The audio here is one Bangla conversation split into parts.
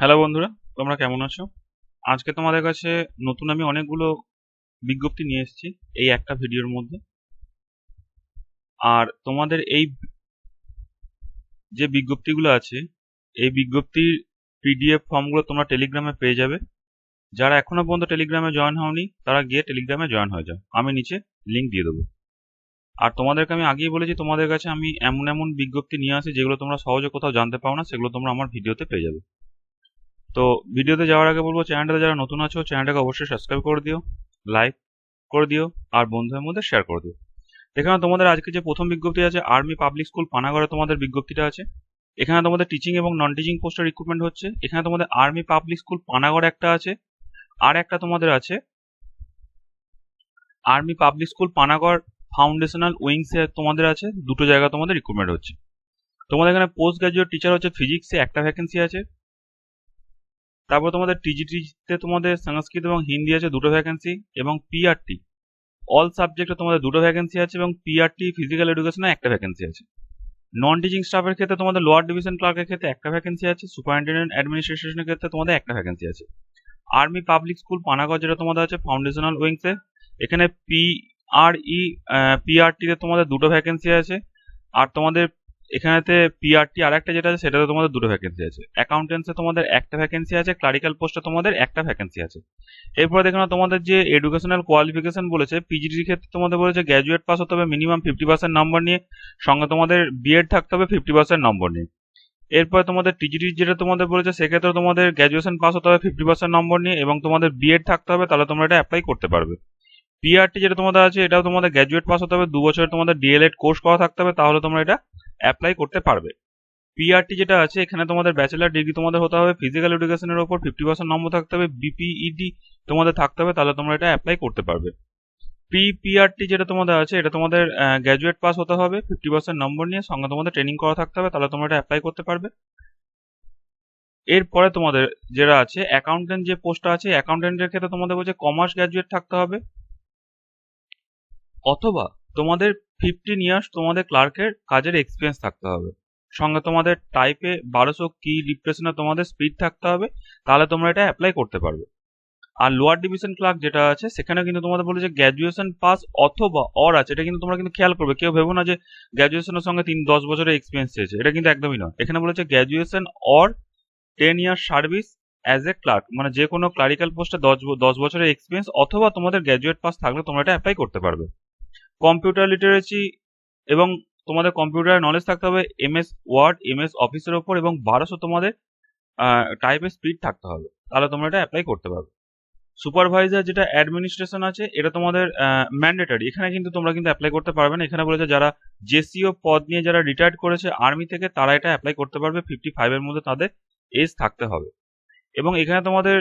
হ্যালো বন্ধুরা, তোমরা কেমন আছো? আজকে তোমাদের কাছে নতুন আমি অনেকগুলো বিজ্ঞপ্তি নিয়ে এসেছি এই একটা ভিডিওর মধ্যে। আর তোমাদের এই যে বিজ্ঞপ্তিগুলো আছে, এই বিজ্ঞপ্তির পিডিএফ ফর্মগুলো তোমরা টেলিগ্রামে পেয়ে যাবে। যারা এখনো পর্যন্ত টেলিগ্রামে জয়েন হওনি তারা গিয়ে টেলিগ্রামে জয়েন হয়ে যাও, আমি নিচে লিঙ্ক দিয়ে দেবো। আর তোমাদেরকে আমি আগেই বলেছি, তোমাদের কাছে আমি এমন এমন বিজ্ঞপ্তি নিয়ে আসি যেগুলো তোমরা সহজে কোথাও জানতে পাও না, সেগুলো তোমরা আমার ভিডিওতে পেয়ে যাবে। তো ভিডিওতে যাওয়ার আগে বলবো, চ্যানেলটাতে যারা নতুন আছো চ্যানেলটাকে অবশ্যই সাবস্ক্রাইব করে দিও, লাইক করে দিও, আর বন্ধুদের মধ্যে শেয়ার করে দিও। এখানে তোমাদের আজকে যে প্রথম বিজ্ঞপ্তি আছে, আর্মি পাবলিক স্কুল পানাগড়ে তোমাদের বিজ্ঞপ্তিটা আছে। এখানে তোমাদের টিচিং এবং নন টিচিং পোস্টের রিক্রুটমেন্ট হচ্ছে। এখানে তোমাদের আর্মি পাবলিক স্কুল পানাগড় একটা আছে, আর একটা তোমাদের আছে army public school Panagarh foundational উইংসে তোমাদের আছে। দুটো জায়গা তোমাদের রিক্রুটমেন্ট হচ্ছে। তোমাদের এখানে পোস্ট গ্রাজুয়েট টিচার হচ্ছে ফিজিক্সে একটা ভ্যাকেন্সি আছে। তারপর তোমাদের টিজিটিতে তোমাদের সংস্কৃত এবং হিন্দি আছে দুটো ভ্যাকেন্সি, এবং পিআরটি অল সাবজেক্টে তোমাদের দুটো ভ্যাকেন্সি আছে, এবং পিআরটি ফিজিক্যাল এডুকেশনে একটা ভ্যাকেন্সি আছে। নন টিচিং স্টাফের ক্ষেত্রে তোমাদের লোয়ার ডিভিশন ক্লার্কের ক্ষেত্রে একটা ভ্যাকেন্সি আছে। সুপারিনটেন্ডেন্ট অ্যাডমিনিস্ট্রেশনের ক্ষেত্রে তোমাদের একটা ভ্যাকেন্সি আছে। আর্মি পাবলিক স্কুল পানাগড় যেটা তোমাদের আছে ফাউন্ডেশনাল উইংসে, এখানে পিআরটিতে তোমাদের দুটো ভ্যাকেন্সি আছে। আর তোমাদের এখানেতে পিআরটি আর একটা যেটা আছে সেটাতে তোমাদের দুটো ভ্যাকেন্সি আছে। অ্যাকাউন্টেন্সে তোমাদের একটা ভ্যাকেন্সি আছে। ক্লারিক্যাল পোস্টে তোমাদের একটা ভ্যাকেন্সি আছে। এরপরে দেখো না, তোমাদের যে এডুকেশনাল কোয়ালিফিকেশন বলেছে, পিজিডির ক্ষেত্রে তোমাদের বলেছে গ্র্যাজুয়েট পাস হতে হবে মিনিমাম 50% নম্বর নিয়ে, সঙ্গে তোমাদের বিএড থাকতে হবে 50% নম্বর নিয়ে। এরপরে তোমাদের টিজিটি যেটা তোমাদের বলেছে সেক্ষেত্রে তোমাদের গ্র্যাজুয়েশন পাস হতে হবে 50% নম্বর নিয়ে, এবং তোমাদের বিএড থাকতে হবে, তাহলে তোমরা এটা অ্যাপ্লাই করতে পারবে। পিআরটি যেটা তোমাদের আছে এটাও তোমাদের গ্র্যাজুয়েট পাস হতে হবে, 2 বছরের তোমাদের ডিএলএড কোর্স করা থাকতে হবে, তাহলে তোমরা এটা অ্যাপ্লাই করতে পারবে। পিআরটি যেটা আছে এখানে তোমাদের ব্যাচেলার ডিগ্রি তোমাদের হতে হবে, ফিজিক্যাল এডুকেশনের উপর 50% নম্বর থাকতে হবে, বিপিইডি তোমাদের থাকতে হবে, তাহলে তোমরা এটা অ্যাপ্লাই করতে পারবে। পিআরটি যেটা তোমাদের আছে এটা তোমাদের গ্র্যাজুয়েট পাস হতে হবে 50% নম্বর নিয়ে, সঙ্গে তোমাদের ট্রেনিং করা থাকতে হবে, তাহলে তোমরা এটা অ্যাপ্লাই করতে পারবে। এরপরে তোমাদের যেটা আছে অ্যাকাউন্টেন্ট যে পোস্টটা আছে, অ্যাকাউন্টেন্টের ক্ষেত্রে তোমাদের বলছে কমার্স গ্র্যাজুয়েট থাকতে হবে, অথবা তোমাদের 15 ইয়ার্স তোমাদের ক্লার্কের কাজের এক্সপিরিয়েন্স থাকতে হবে, সঙ্গে তোমাদের টাইপে 1200 কি ডিপ্রেশনে তোমাদের স্পিড থাকতে হবে, তাহলে তোমরা এটা অ্যাপ্লাই করতে পারবে। আর লোয়ার ডিভিশন ক্লার্ক যেটা আছে সেখানে কিন্তু তোমাদের বলেছে গ্র্যাজুয়েশন পাস অথবা অর আছে। এটা কিন্তু তোমরা কিন্তু খেয়াল করবে, কেউ ভেবো না যে গ্র্যাজুয়েশনের সঙ্গে 10 বছরের এক্সপিরিয়েন্স চেয়েছে, এটা কিন্তু একদমই নয়। এখানে বলেছে graduation or 10 year service as a clerk, মানে যে কোনো ক্লারিক্যাল পোস্টে 10 বছরের এক্সপিরিয়েন্স অথবা তোমাদের গ্র্যাজুয়েট পাস থাকলে তোমরা এটা অ্যাপ্লাই করতে পারবে। কম্পিউটার লিটারেসি এবং তোমাদের কম্পিউটার নলেজ থাকতে হবে, এমএস ওয়ার্ড এমএস অফিসের ওপর, এবং 1200 তোমাদের টাইপের স্পিড থাকতে হবে, তাহলে তোমরা এটা অ্যাপ্লাই করতে পারবে। সুপারভাইজার যেটা অ্যাডমিনিস্ট্রেশন আছে এটা তোমাদের ম্যান্ডেটারি, এখানে কিন্তু তোমরা কিন্তু অ্যাপ্লাই করতে পারবে না। এখানে বলেছে যারা জেসিও পদ নিয়ে যারা রিটায়ার্ড করেছে আর্মি থেকে তারা এটা অ্যাপ্লাই করতে পারবে, 55 এর মধ্যে তাদের এজ থাকতে হবে। এবং এখানে তোমাদের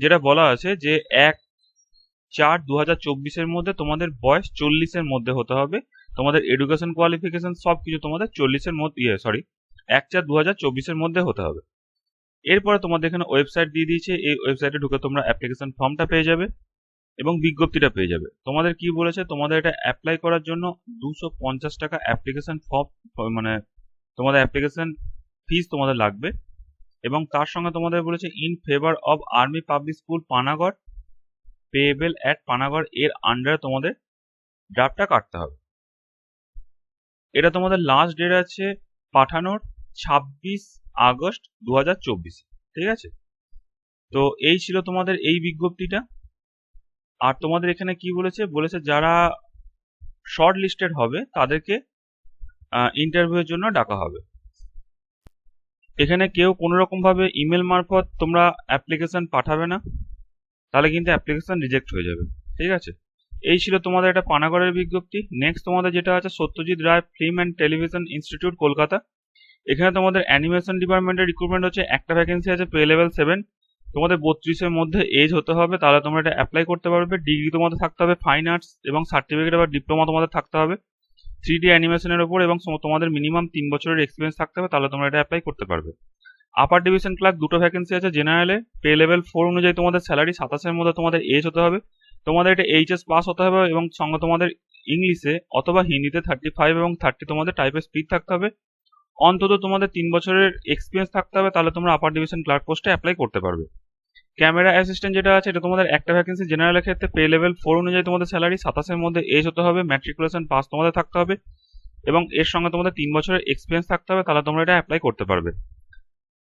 যেটা বলা আছে যে 1/4/2024 মধ্যে তোমাদের বয়স 40-এর মধ্যে হতে হবে, তোমাদের এডুকেশন কোয়ালিফিকেশন সবকিছু তোমাদের 40-এর মধ্যে 1/4/2024 মধ্যে হতে হবে। এরপরে তোমাদের এখানে ওয়েবসাইট দিয়ে দিয়েছে, এই ওয়েবসাইটে ঢুকে তোমরা অ্যাপ্লিকেশন ফর্মটা পেয়ে যাবে এবং বিজ্ঞপ্তিটা পেয়ে যাবে। তোমাদের কি বলেছে, তোমাদের এটা অ্যাপ্লাই করার জন্য 250 টাকা অ্যাপ্লিকেশন ফর্ম, মানে তোমাদের অ্যাপ্লিকেশন ফিস তোমাদের লাগবে, এবং তার সঙ্গে তোমাদের বলেছে in favour of army public school Panagarh payable at Panagarh এর আন্ডারে তোমাদের ড্রাফটটা কাটতে হবে। এটা তোমাদের লাস্ট ডেট আছে পাঠানোর 26 আগস্ট 2024, ঠিক আছে? তো এই ছিল তোমাদের এই বিজ্ঞপ্তিটা। আর তোমাদের এখানে কি বলেছে যারা শর্ট লিস্টেড হবে তাদেরকে ইন্টারভিউয়ের জন্য ডাকা হবে। এখানে কেউ কোনো রকম ভাবে ইমেল মারফত তোমরা অ্যাপ্লিকেশন পাঠাবে না, তাহলে কিন্তু অ্যাপ্লিকেশন রিজেক্ট হয়ে যাবে, ঠিক আছে? এই ছিল তোমাদের একটা পানাগড়ের বিজ্ঞপ্তি। নেক্সট তোমাদের যেটা আছে Satyajit Ray film and television institute Kolkata, এখানে তোমাদের অ্যানিমেশন ডিপার্টমেন্টের রিক্রুটমেন্ট হচ্ছে, একটা ভ্যাকেন্সি আছে পে লেভেল 7, তোমাদের 32-এর মধ্যে এজ হতে হবে, তাহলে তোমরা এটা অ্যাপ্লাই করতে পারবে। ডিগ্রি তোমাদের থাকতে হবে ফাইন আর্টস, এবং সার্টিফিকেট বা ডিপ্লোমা তোমাদের থাকতে হবে 3D অ্যানিমেশনের ওপর, এবং তোমাদের মিনিমাম 3 বছরের এক্সপিরিয়েন্স থাকতে হবে, তাহলে তোমরা এটা অ্যাপ্লাই করতে পারবে। আপার ডিভিশন ক্লার্ক দুটো ভ্যাকেন্সি আছে জেনারেলে, পে লেভেল 4 অনুযায়ী তোমাদের স্যালারি 27-এর মধ্যে তোমাদের এজ হতে হবে, তোমাদের এটা এইচএস পাস হতে হবে, এবং সঙ্গে তোমাদের ইংলিশে অথবা হিন্দিতে 35 এবং 30 তোমাদের টাইপের স্পিড থাকতে হবে, অন্তত তোমাদের 3 বছরের এক্সপিরিয়েন্স থাকতে হবে, তাহলে তোমরা আপার ডিভিশন ক্লার্ক পোস্টে অ্যাপ্লাই করতে পারবে। ক্যামেরা অ্যাসিস্ট্যান্ট যেটা আছে এটা তোমাদের একটা ভ্যাকেন্সি, জেনারেলের ক্ষেত্রে পে লেভেল 4 অনুযায়ী তোমাদের স্যালারি 27-এর মধ্যে এজ হতে হবে, ম্যাট্রিকুলেশন পাস তোমাদের থাকতে হবে এবং এর সঙ্গে তোমাদের 3 বছরের এক্সপিরিয়েন্স থাকতে হবে, তাহলে তোমরা এটা অ্যাপ্লাই করতে পারবে।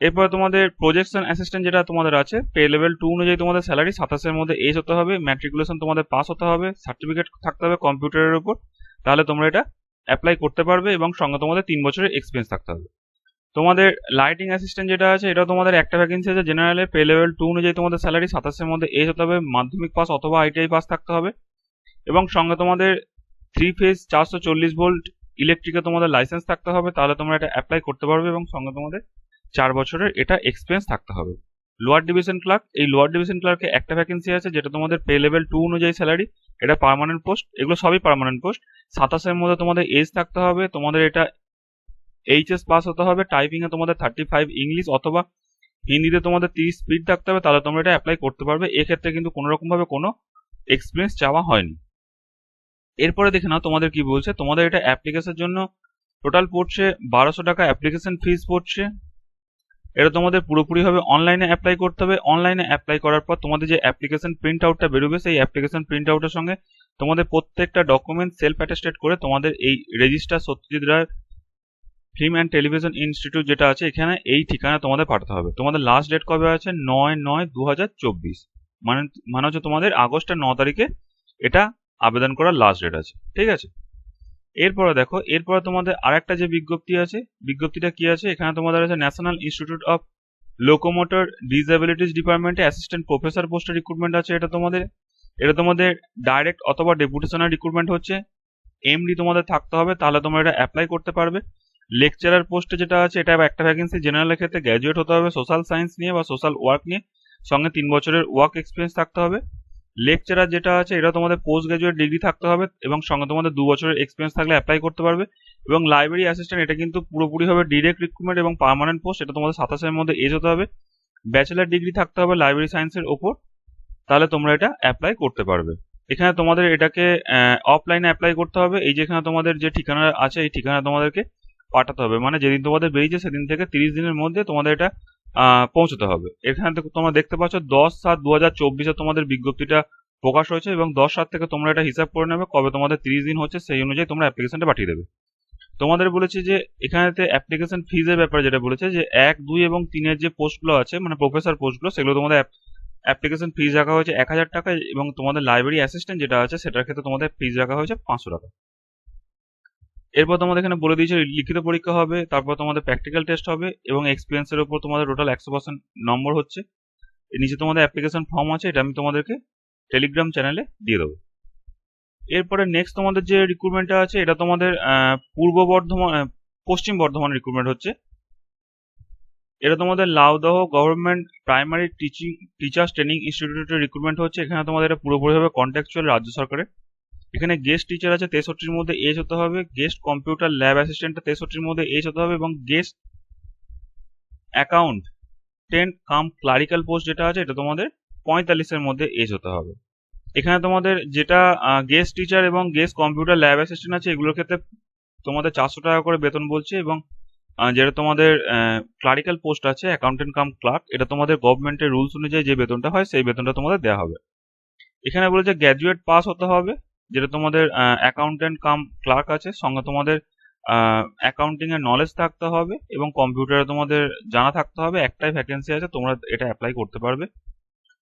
এরপরে তোমাদের প্রজেকশন অ্যাসিস্ট্যান্ট যেটা তোমাদের আছে, পে লেভেল 2 অনুযায়ী তোমাদের স্যালারি 27-এর মধ্যে এজ হতে হবে, ম্যাট্রিকুলেশন তোমাদের পাস হতে হবে, সার্টিফিকেট থাকতে হবে কম্পিউটারের উপর, তাহলে তোমরা এটা অ্যাপ্লাই করতে পারবে এবং সঙ্গে তোমাদের 3 বছরের এক্সপিরিয়েন্স থাকতে হবে। তোমাদের লাইটিং অ্যাসিস্ট্যান্ট যেটা আছে এটা তোমাদের একটা ভ্যাকেন্সি আছে, জেনারেলে পে লেভেল 2 অনুযায়ী তোমাদের স্যালারি 27-এর মধ্যে এজ হতে হবে, মাধ্যমিক পাস অথবা আইটিআই পাস থাকতে হবে এবং সঙ্গে তোমাদের 3 ফেজ 440 ভোল্ট ইলেকট্রিকে তোমাদের লাইসেন্স থাকতে হবে, তাহলে তোমরা এটা অ্যাপ্লাই করতে পারবে এবং সঙ্গে তোমাদের 4 বছরের এটা এক্সপিরিয়েন্স থাকতে হবে। লোয়ার ডিভিশন ক্লার্ক, এই লোয়ার ডিভিশন ক্লার্কে একটা ভ্যাকেন্সি আছে যেটা তোমাদের পে লেভেল 2 অনুযায়ী স্যালারি, এটা পার্মানেন্ট পোস্ট, এগুলো সবই পার্মানেন্ট পোস্ট, 27-এর মধ্যে তোমাদের এজ থাকতে হবে, তোমাদের এটা এইচএস পাস হতে হবে, টাইপিংয়ে তোমাদের 35 ইংলিশ অথবা হিন্দিতে তোমাদের 30 স্পিড থাকতে হবে, তাহলে তোমরা এটা অ্যাপ্লাই করতে পারবে। এক্ষেত্রে কিন্তু কোনোরকমভাবে কোনো এক্সপিরিয়েন্স চাওয়া হয়নি। এরপরে দেখে নাও তোমাদের কি বলছে, তোমাদের এটা অ্যাপ্লিকেশনের জন্য টোটাল পড়ছে 1200 টাকা অ্যাপ্লিকেশন ফিস পড়ছে। এটা তোমাদের পুরোপুরিভাবে অনলাইনে অ্যাপ্লাই করতে হবে। অনলাইনে অ্যাপ্লাই করার পর তোমাদের যে অ্যাপ্লিকেশন প্রিন্ট আউটটা বেরোবে, সেই অ্যাপ্লিকেশন প্রিন্ট আউটের সঙ্গে তোমাদের প্রত্যেকটা ডকুমেন্ট সেলফ অ্যাটেস্টেড করে তোমাদের এই register Satyajit Ray film and television institute যেটা আছে এখানে এই ঠিকানা তোমাদের পাঠাতে হবে। তোমাদের লাস্ট ডেট কবে আছে, 9/9/2024, মানে হচ্ছে তোমাদের আগস্টের 9 তারিখে এটা আবেদন করার লাস্ট ডেট আছে, ঠিক আছে। এরপরে দেখো, এরপরে তোমাদের আরেকটা যে বিজ্ঞপ্তি আছে, বিজ্ঞপ্তিটা কি আছে, এখানে তোমাদের আছে national institute of locomotor disabilities ডিপার্টমেন্টে অ্যাসিস্ট্যান্ট প্রফেসর পোস্টের রিক্রুটমেন্ট আছে। এটা তোমাদের ডাইরেক্ট অথবা ডেপুটেশনের রিক্রুটমেন্ট হচ্ছে, এমডি তোমাদের থাকতে হবে, তাহলে তোমরা এটা অ্যাপ্লাই করতে পারবে। লেকচারার পোস্টে যেটা আছে এটা একটা ভ্যাকেন্সি, জেনারেলের ক্ষেত্রে গ্র্যাজুয়েট হতে হবে সোশ্যাল সায়েন্স নিয়ে বা সোশ্যাল ওয়ার্ক নিয়ে, সঙ্গে 3 বছরের ওয়ার্ক এক্সপিরিয়েন্স থাকতে হবে। লেকচারার যেটা আছে এটা তোমাদের পোস্ট গ্র্যাজুয়েট ডিগ্রি থাকতে হবে এবং সঙ্গে তোমাদের 2 বছরের এক্সপিরিয়েন্স থাকলে অ্যাপ্লাই করতে পারবে। এবং লাইব্রেরি অ্যাসিস্ট্যান্ট এটা কিন্তু পুরোপুরি হবে ডিরেক্ট রিক্রুটমেন্ট এবং পার্মানেন্ট পোস্ট, এটা তোমাদের 27-এর মধ্যে এজ হতে হবে, ব্যাচেলার ডিগ্রি থাকতে হবে লাইব্রেরি সায়েন্সের ওপর, তাহলে তোমরা এটা অ্যাপ্লাই করতে পারবে। এখানে তোমাদের এটাকে অফলাইনে অ্যাপ্লাই করতে হবে। এই যেখানে তোমাদের যে ঠিকানা আছে এই ঠিকানা তোমাদেরকে পাঠাতে হবে, মানে যেদিন তোমাদের বেরিয়েছে সেদিন থেকে 30 দিনের মধ্যে তোমাদের এটা পৌঁছতে হবে। এখানে তোমরা দেখতে পাচ্ছ 10/7/2024 তোমাদের বিজ্ঞপ্তিটা প্রকাশ হয়েছে এবং 10/7 থেকে তোমরা এটা হিসাব করে নেবে কবে তোমাদের 30 দিন হচ্ছে, সেই অনুযায়ী তোমরা অ্যাপ্লিকেশনটা পাঠিয়ে দেবে। তোমাদের বলেছি যে এখানেতে অ্যাপ্লিকেশন ফিজের ব্যাপারে যেটা বলেছে যে 1, 2 এবং 3-এর যে পোস্টগুলো আছে মানে প্রফেসর পোস্টগুলো, সেগুলো তোমাদের অ্যাপ্লিকেশন ফিজ রাখা হয়েছে 1000 টাকা এবং তোমাদের লাইব্রেরি অ্যাসিস্ট্যান্ট যেটা আছে সেটার ক্ষেত্রে তোমাদের ফিজ রাখা হয়েছে 500 টাকা। এরপর তোমাদের এখানে বলে দিয়েছে লিখিত পরীক্ষা হবে, তারপর তোমাদের প্র্যাকটিক্যাল টেস্ট হবে এবং এক্সপিরিয়েন্সের উপর তোমাদের টোটাল 100% নম্বর হচ্ছে। এর নিচে তোমাদের অ্যাপ্লিকেশন ফর্ম আছে, এটা আমি তোমাদেরকে টেলিগ্রাম চ্যানেলে দিয়ে দেবো। এরপরে নেক্সট তোমাদের যে রিক্রুটমেন্টটা আছে এটা তোমাদের পশ্চিম বর্ধমান রিক্রুটমেন্ট হচ্ছে। এটা তোমাদের Laudaha government primary teachers training ইনস্টিটিউটের রিক্রুটমেন্ট হচ্ছে। এখানে তোমাদের এটা পুরোপুরিভাবে কন্ট্রাকচুয়াল রাজ্য সরকারের। এখানে গেস্ট টিচার আছে 63-র মধ্যে এজ হতে হবে, গেস্ট কম্পিউটার ল্যাব অ্যাসিস্ট্যান্টটা 63-র মধ্যে এজ হতে হবে এবং গেস্ট অ্যাকাউন্টেন্ট কাম ক্লারিক্যাল পোস্ট যেটা আছে এটা তোমাদের 45-এর মধ্যে এজ হতে হবে। এখানে তোমাদের যেটা গেস্ট টিচার এবং গেস্ট কম্পিউটার ল্যাব অ্যাসিস্ট্যান্ট আছে এগুলোর ক্ষেত্রে তোমাদের 400 টাকা করে বেতন বলছে এবং যেটা তোমাদের ক্লারিক্যাল পোস্ট আছে অ্যাকাউন্টেন্ট কাম ক্লার্ক, এটা তোমাদের গভর্নমেন্টের রুলস অনুযায়ী যে বেতনটা হয় সেই বেতনটা তোমাদের দেওয়া হবে। এখানে বলেছে গ্র্যাজুয়েট পাস হতে হবে, যেটা তোমাদের অ্যাকাউন্টেন্ট কাম ক্লার্ক আছে, সঙ্গে তোমাদের অ্যাকাউন্টিং এর নলেজ থাকতে হবে এবং কম্পিউটারে তোমাদের জানা থাকতে হবে। একটাই ভ্যাকেন্সি আছে, তোমরা এটা অ্যাপ্লাই করতে পারবে।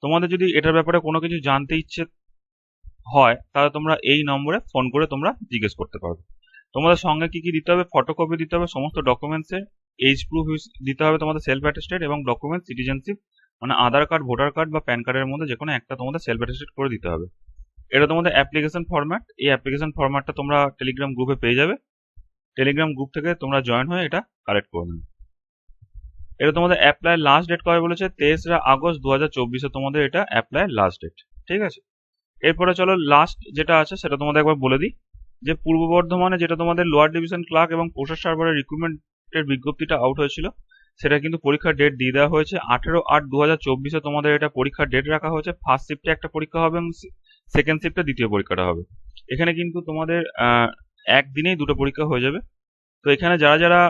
তোমাদের যদি এটার ব্যাপারে কোনো কিছু জানতে ইচ্ছে হয় তাহলে তোমরা এই নম্বরে ফোন করে তোমরা জিজ্ঞেস করতে পারবে। তোমাদের সঙ্গে কি কি দিতে হবে, ফটোকপি দিতে হবে সমস্ত ডকুমেন্টসের, এজ প্রুফ দিতে হবে তোমাদের সেলফ অ্যাটেস্টেড এবং ডকুমেন্ট সিটিজেনশিপ মানে আধার কার্ড, ভোটার কার্ড বা প্যান কার্ডের মধ্যে যে কোনো একটা তোমাদের সেলফ অ্যাটেস্টেড করে দিতে হবে। এটা তোমাদের অ্যাপ্লিকেশন ফরম্যাট। এই অ্যাপ্লিকেশন ফরম্যাটটা তোমরা টেলিগ্রাম গ্রুপে পেয়ে যাবে, টেলিগ্রাম গ্রুপ থেকে তোমরা জয়েন হয়ে এটা কালেক্ট করে নেবে। এটা তোমাদের অ্যাপ্লাই লাস্ট ডেট কবে বলেছে, 23 আগস্ট 2024 তোমাদের এটা অ্যাপ্লাই লাস্ট ডেট, ঠিক আছে। এরপরে চলো লাস্ট যেটা আছে সেটা তোমাদের একবার বলে দিই যে পূর্ব বর্ধমানে যেটা তোমাদের লোয়ার ডিভিশন ক্লার্ক এবং প্রসেস সার্ভারের রিক্রুটমেন্টের বিজ্ঞপ্তিটা আউট হয়েছিল সেটা কিন্তু পরীক্ষার ডেট দিয়ে দেওয়া হয়েছে 18/8/2024 তোমাদের এটা পরীক্ষার ডেট রাখা হয়েছে। ফার্স্ট শিফটে একটা পরীক্ষা হবে এবং সেকেন্ড শিফটে দ্বিতীয় পরীক্ষাটা হবে। এখানে কিন্তু তোমাদের একদিনেই দুটো পরীক্ষা হয়ে যাবে। তো এখানে যারা যারা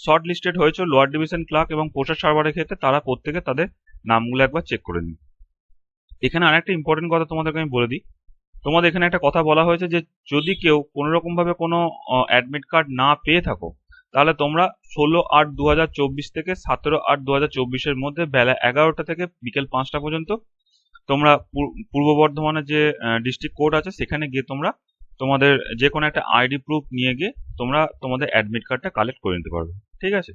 শর্ট লিস্টেড হয়েছে লোয়ার ডিভিশন ক্লার্ক এবং পোস্টার সার্ভারের ক্ষেত্রে তারা প্রত্যেকে তাদের নামগুলো একবার চেক করে নিন। এখানে আরেকটা ইম্পর্টেন্ট কথা তোমাদেরকে আমি বলে দিই, তোমাদের এখানে একটা কথা বলা হয়েছে যে যদি কেউ কোনো রকম ভাবে কোনো অ্যাডমিট কার্ড না পেয়ে থাকো, তাহলে তোমরা 16/8/2024 থেকে 17/8/2024 মধ্যে বেলা 11টা থেকে বিকেল 5টা পর্যন্ত তোমরা পূর্ব বর্ধমানের যে ডিস্ট্রিক্ট কোর্ট আছে সেখানে গিয়ে তোমরা তোমাদের যে কোনো একটা আইডি প্রুফ নিয়ে গিয়ে তোমরা তোমাদের অ্যাডমিট কার্ডটা কালেক্ট করে নিতে পারবে। ঠিক আছে,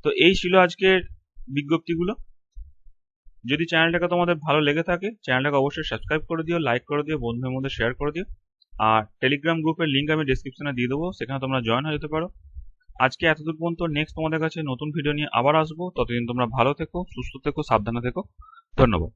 তো এই ছিল আজকের বিজ্ঞপ্তিগুলো। যদি চ্যানেলটাকে তোমাদের ভালো লেগে থাকে চ্যানেলটাকে অবশ্যই সাবস্ক্রাইব করে দিও, লাইক করে দিও, বন্ধুদের মধ্যে শেয়ার করে দিও। আর টেলিগ্রাম গ্রুপের লিঙ্ক আমি ডিসক্রিপশনে দিয়ে দেবো, সেখানে তোমরা জয়েন হয়ে যেতে পারো। আজকে এতদূর পর্যন্ত, নেক্সট তোমাদের কাছে নতুন ভিডিও নিয়ে আবার আসবো। ততদিন তোমরা ভালো থেকো, সুস্থ থেকো, সাবধানে থেকো। ধন্যবাদ।